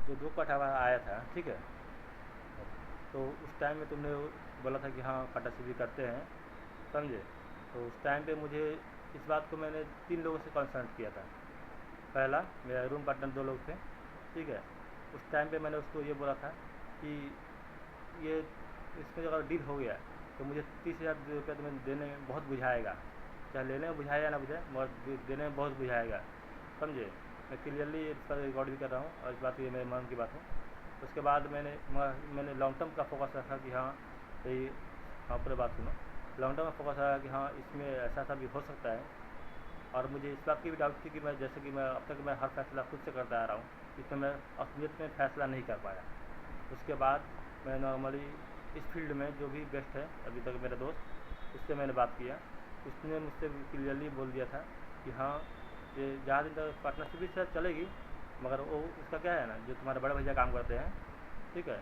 जो 2 कटवा आया था, ठीक है, तो उस टाइम में तुमने बोला था कि हाँ पार्टनरशिप भी करते हैं, समझे। तो उस टाइम पे मुझे इस बात को मैंने 3 लोगों से कंसल्ट किया था। पहला मेरा रूम पार्टनर 2 लोग थे, ठीक है। उस टाइम पे मैंने उसको ये बोला था कि ये इसमें अगर डील हो गया तो मुझे 30,000 रुपये तुम्हें देने में बहुत बुझाएगा, चाहे लेने में बुझाए या ना बुझाए, मगर देने में बहुत बुझाएगा, समझे। मैं क्लियरली इसका रिकॉर्ड भी कर रहा हूँ और इस बात की मेरे मन की बात है। उसके बाद मैंने लॉन्ग टर्म का फोकस रखा कि हाँ भाई, हाँ पूरी बात सुनो। लॉन्ग टर्म में फोकस रखा कि हाँ इसमें ऐसा ऐसा भी हो सकता है। और मुझे इस बात की भी डाउट थी कि मैं जैसे कि मैं अब तक मैं हर फैसला खुद से करता आ रहा हूँ, इसमें मैं असलियत में फ़ैसला नहीं कर पाया। उसके बाद मैं नॉर्मली इस फील्ड में जो भी बेस्ट है अभी तक मेरा दोस्त, उससे मैंने बात किया। उसने मुझसे क्लियरली बोल दिया था कि हाँ ये ज़्यादा दिन तक पार्टनरशिप भी शायद चलेगी, मगर वो उसका क्या है ना, जो तुम्हारे बड़े भैया काम करते हैं, ठीक है,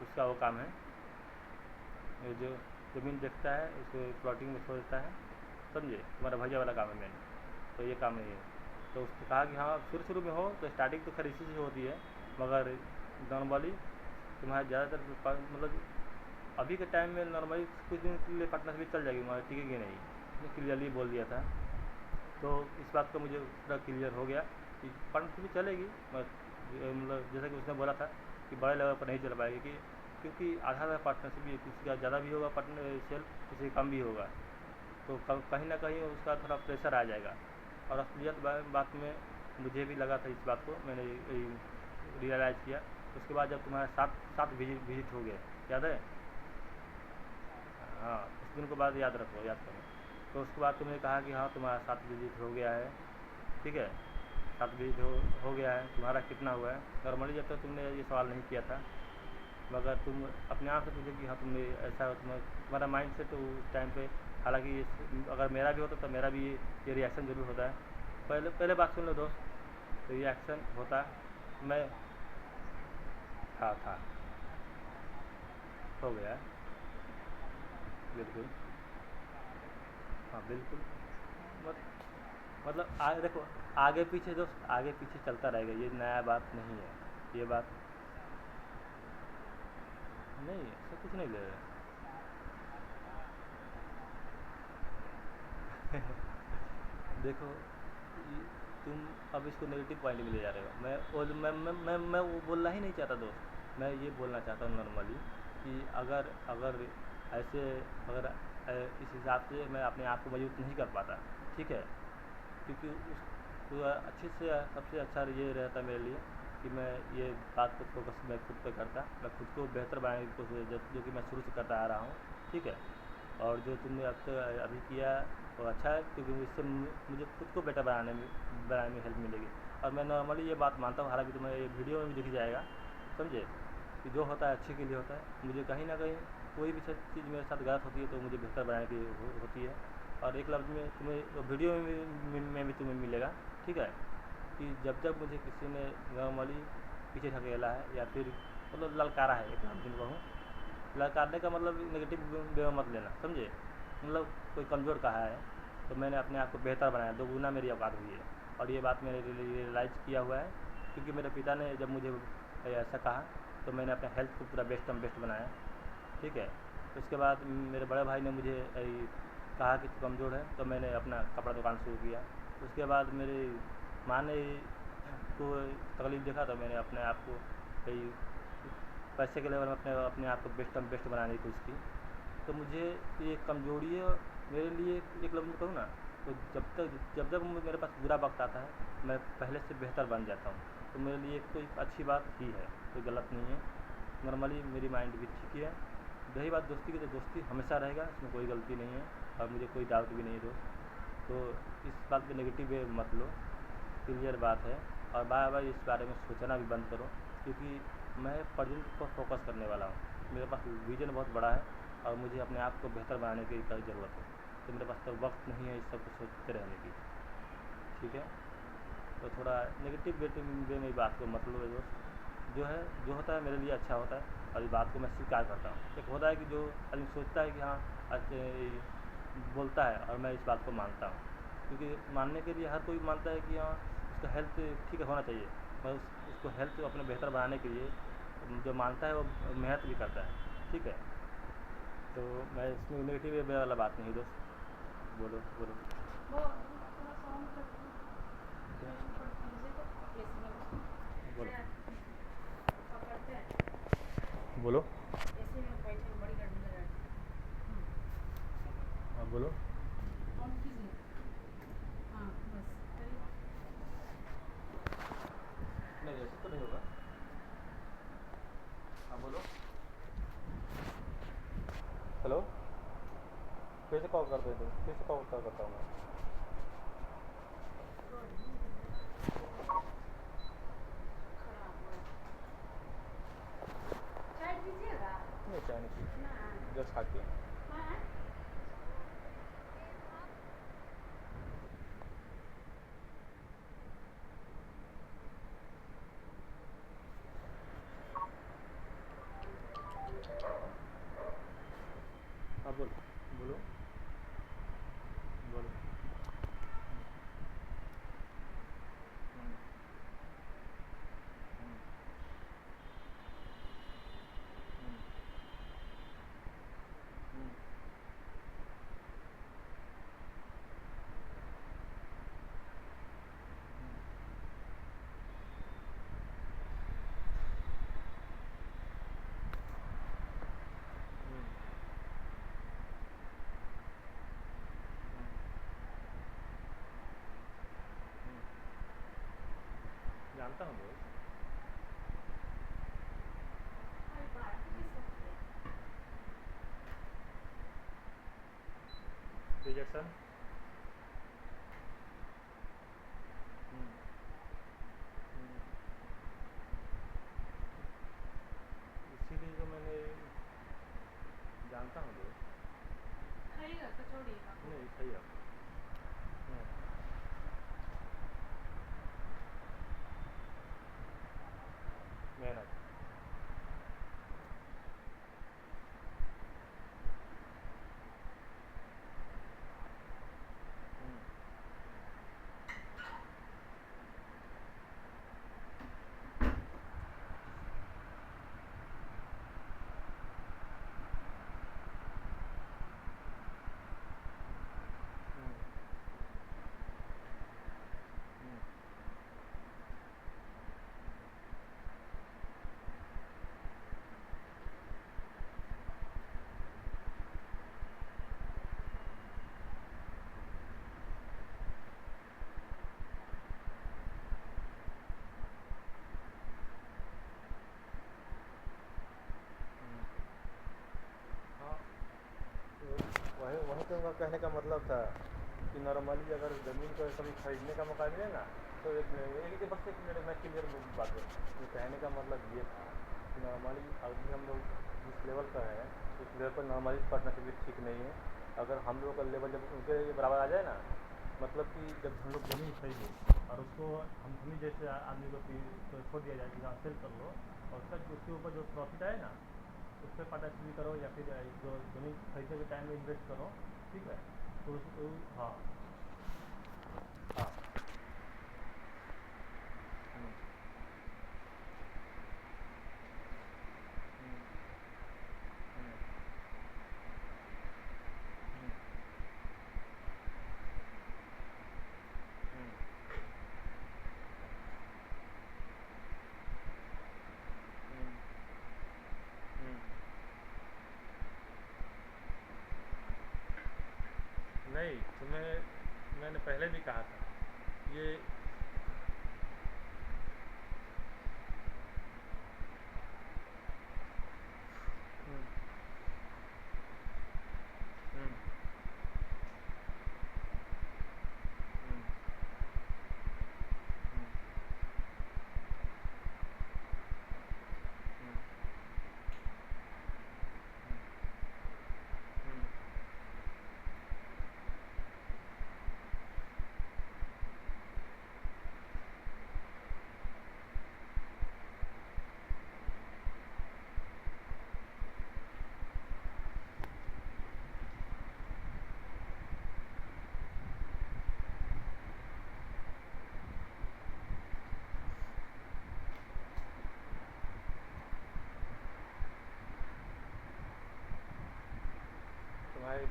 उसका वो काम है, ये जो ज़मीन देखता है उसको प्लॉटिंग में छोड़ देता है, समझे। तुम्हारा भैया वाला काम है मेन, तो ये काम नहीं है। तो उसने कहा कि हाँ शुरू शुरू में हो तो स्टार्टिंग तो खैर इसी से होती है, मगर नॉर्मली तुम्हारा ज़्यादातर मतलब अभी के टाइम में नॉर्मली कुछ दिन के लिए पार्टनरशिप चल जाएगी मगर टिकेगी नहीं, उसने क्लियरली बोल दिया था। तो इस बात का मुझे पूरा क्लियर हो गया कि पार्टनरशिप चलेगी, मगर मतलब जैसा कि उसने बोला था कि बड़े लेवल पर नहीं चल पाएगी, कि क्योंकि आधा आधा पार्टनरशिप भी किसी का ज़्यादा भी होगा पार्टनर सेल, किसी का कम भी होगा, तो कहीं ना कहीं उसका थोड़ा प्रेशर आ जाएगा। और असलियत बात में मुझे भी लगा था, इस बात को मैंने रियलाइज़ किया। उसके बाद जब तुम्हारा सात सात विजिट हो गए, याद है, हाँ उस दिन के बाद याद रखो, याद करो। तो उसके बाद तुमने कहा कि हाँ तुम्हारा 7 विजिट हो गया है, ठीक है, 7 विजिट हो गया है, तुम्हारा कितना हुआ है। नॉर्मली जब तक तुमने ये सवाल नहीं किया था, मगर तुम अपने आप से पूछे कि हाँ तुमने ऐसा तुम्हारा माइंड सेट उस टाइम पे, हालांकि अगर मेरा भी होता तो मेरा भी ये रिएक्शन ज़रूर होता है। पहले पहले बात सुन लो दोस्त, तो रिएक्शन होता मैं था हो गया है, बिल्कुल, हाँ बिल्कुल। मत, मतलब आगे देखो, आगे पीछे दोस्त आगे पीछे चलता रहेगा, ये नया बात नहीं है, ये बात नहीं, ऐसा कुछ नहीं ले रहे। देखो तुम अब इसको नेगेटिव पॉइंट में ले जा रहे हो। मैं वो बोलना ही नहीं चाहता दोस्त, मैं ये बोलना चाहता हूँ नॉर्मली कि अगर अगर ऐसे अगर इस हिसाब से मैं अपने आप को मजबूत नहीं कर पाता, ठीक है, क्योंकि उस तो अच्छे से सबसे अच्छा ये रहता मेरे लिए कि मैं ये बात को फोकस मैं खुद पे करता, मैं खुद को बेहतर बनाने की कोशिश, जो कि मैं शुरू से करता आ रहा हूँ, ठीक है। और जो तुमने अब तक अभी किया वो अच्छा है, क्योंकि इससे मुझे खुद को बेटर बनाने में हेल्प मिलेगी। और मैं नॉर्मली ये बात मानता हूँ, हालांकि तुम्हें ये वीडियो में भी दिख जाएगा, समझे, कि जो होता है अच्छे के लिए होता है। मुझे कहीं ना कहीं कोई भी चीज़ मेरे साथ गलत होती है तो मुझे बेहतर बनाने की होती है। और एक लफ्ज़ में तुम्हें वीडियो में भी तुम्हें मिलेगा, ठीक है, कि जब जब मुझे किसी ने नॉर्मली पीछे ढकेला है या फिर मतलब ललकारा है, एक लफ्ज़ में कहूँ, ललकारने का मतलब नेगेटिव वे में मत लेना, समझे, मतलब कोई कमज़ोर कहा है तो मैंने अपने आप को बेहतर बनाया, दोगुना मेरी औकात हुई है। और ये बात मैंने रियलाइज़ किया हुआ है, क्योंकि मेरे पिता ने जब मुझे ऐसा कहा तो मैंने अपने हेल्थ को पूरा बेस्ट बनाया, ठीक है। उसके बाद मेरे बड़े भाई ने मुझे कहा कि तू कमज़ोर है, तो मैंने अपना कपड़ा दुकान शुरू किया। उसके बाद मेरी माँ ने को तकलीफ़ देखा तो मैंने अपने आप को कई पैसे के लेवल में अपने अपने आप को बेस्ट बनाने की कोशिश की। तो मुझे ये कमज़ोरी है, और मेरे लिए एक लफ्ज़ में कहूँ ना, तो जब जब मेरे पास बुरा वक्त आता है मैं पहले से बेहतर बन जाता हूँ, तो मेरे लिए तो एक अच्छी बात ही है, कोई गलत नहीं है। नॉर्मली मेरी माइंड भी ठीक ही है। रही बात दोस्ती की, तो दोस्ती हमेशा रहेगा, इसमें कोई गलती नहीं है और मुझे कोई डाउट भी नहीं है दोस्त। तो इस बात पे नेगेटिव वे मत लो, क्लियर बात है। और बार बार इस बारे में सोचना भी बंद करो, क्योंकि मैं प्रेजेंट पर फोकस करने वाला हूँ, मेरे पास विज़न बहुत बड़ा है और मुझे अपने आप को बेहतर बनाने की ज़रूरत है। तो मेरे पास तो वक्त नहीं है इस सब को सोचते रहने की, ठीक है। तो थोड़ा नेगेटिव वे में बात को मत लो दोस्त। जो है जो होता है मेरे लिए अच्छा होता है, और इस बात को मैं स्वीकार करता हूँ। एक होता है कि जो आदमी सोचता है कि हाँ बोलता है, और मैं इस बात को मानता हूँ, क्योंकि मानने के लिए हर कोई मानता है कि हाँ उसका हेल्थ ठीक होना चाहिए, मैं उसको हेल्थ अपने बेहतर बनाने के लिए जो मानता है वो मेहनत भी करता है, ठीक है। तो मैं इसमें नेगेटिव ये वाला बात नहीं दोस्त। बोलो बोलो। वो थोड़ा साउंड कर दो, क्या? ऊपर कीजिए तो एसी में बोलो पकड़ते हैं, बोलो। एसी में बैठे बड़ी गर्मी लग रही है। हाँ बोलो। ऑन कीजिए, हाँ बस करिए। नहीं ऐसे तो नहीं होगा। हाँ बोलो। हेलो, फिर से कॉल कर दे दो, फिर से कॉल करता हूँ मैं। खराब हुआ है, चाय पीजिएगा? नहीं चाय नहीं पी, ना जस्ट खा के। हाँ हाँ बोलो बोलो बोलो। हम्म, हम्म, हम्म, हम्म, हम्म, हम्म, जानता हूँ दोस्त। रिजेक्शन। इसीलिए तो मैंने, जानता हूँ दोस्त। खाइएगा कचौड़ी नहीं सही है। हम्म, मेहनत। हम्म, हम्म, हम्म, हम्म। हाँ तो वही वही तो उनका कहने का मतलब था कि नॉर्मली अगर ज़मीन को कभी खरीदने का मौका मिले ना, तो बस एक मिनट मैं क्लियर बात करूँ। ये कहने का मतलब ये था कि नॉर्मली अभी हम लोग जिस लेवल पर हैं, उस लेवल पर नॉर्मली पार्टनरशिप भी ठीक नहीं है। अगर हम लोग का लेवल जब उनके बराबर आ जाए ना, मतलब कि जब हम लोग ज़मीन खरीदें और उसको हम ही जैसे आदमी को तो छोड़ दिया जाए कि हाँ सेल कर लो, और उसका उसके ऊपर जो प्रॉफिट आए ना, उस पर पार्टनरशिप भी करो, या फिर जो ज़मीन खरीदने के टाइम में इन्वेस्ट करो, ठीक है। तो हाँ हाँ। हम्म, हम्म, हम्म, हम्म, हम्म, हम्म, हम्म। नहीं तुम्हें मैंने पहले भी कहा था ये। हम्म, हम्म, हम्म, हम्म, हम्म, हम्म,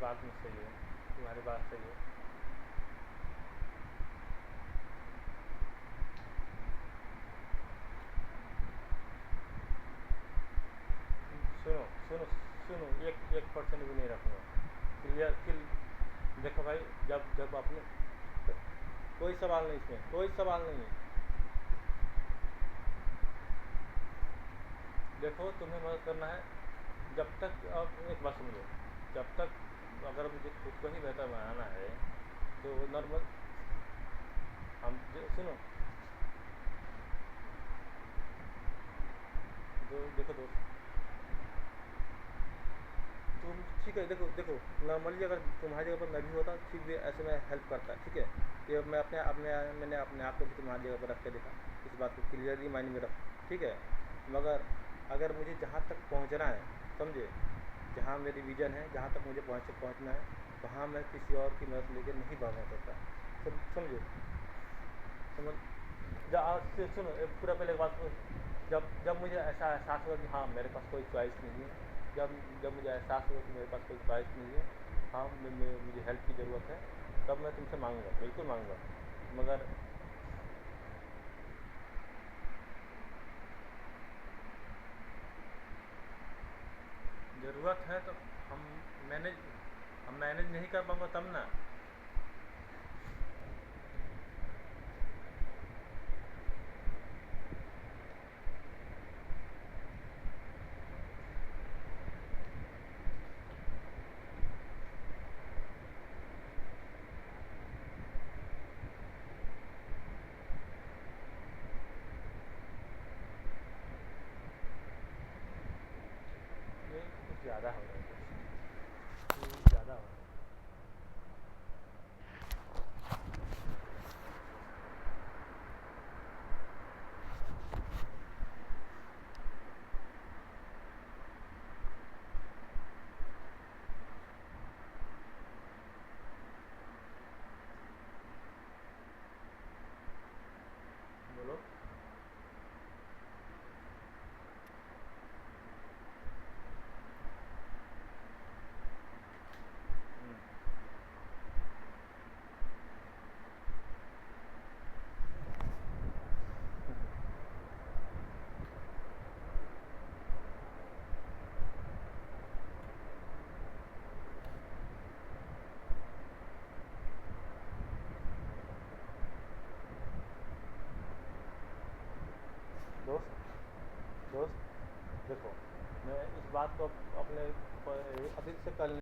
बात में सही है, तुम्हारी बात सही है। सुनो सुनो सुनो, एक 1% भी नहीं रखूँगा। क्लियर किल। देखो भाई, जब जब अपने कोई सवाल नहीं, इसमें कोई सवाल नहीं है। देखो, तुम्हें मदद करना है जब तक। अब एक बात समझो, जब तक अगर मुझे खुद को ही बेहतर बनाना है तो नॉर्मल सुनो, देखो दोस्त, तुम ठीक है, देखो देखो, नॉर्मली अगर तुम्हारी जगह पर मैं भी होता ठीक भी ऐसे में हेल्प करता, ठीक है। ये मैं मैंने अपने आप को भी तुम्हारी जगह पर रख के देखा, इस बात को क्लियरली माइंड में रखो, ठीक है। मगर अगर मुझे जहाँ तक पहुँचना है, समझे, जहाँ मेरी विज़न है, जहाँ तक मुझे पहुँचना है, वहाँ मैं किसी और की मदद लेकर नहीं भागना चाहता। समझे, समझ जा। सुनो, पूरा पहले एक बात, जब जब मुझे ऐसा एहसास हुआ कि हाँ मेरे पास कोई चॉइस नहीं है, जब जब मुझे एहसास हुआ कि मेरे पास कोई चॉइस नहीं है, हाँ मुझे हेल्प की ज़रूरत है, तब मैं तुमसे मांगूंगा, बिल्कुल मांगूंगा। मगर ज़रूरत है तो हम मैनेज हम मैनेज नहीं कर पाऊँगा तब ना। ये कुछ ज़्यादा हो रहा है, कुछ ज़्यादा हो रहा है। बोलो। दोस्त दोस्त, देखो, मैं इस बात को अपने अभी से कल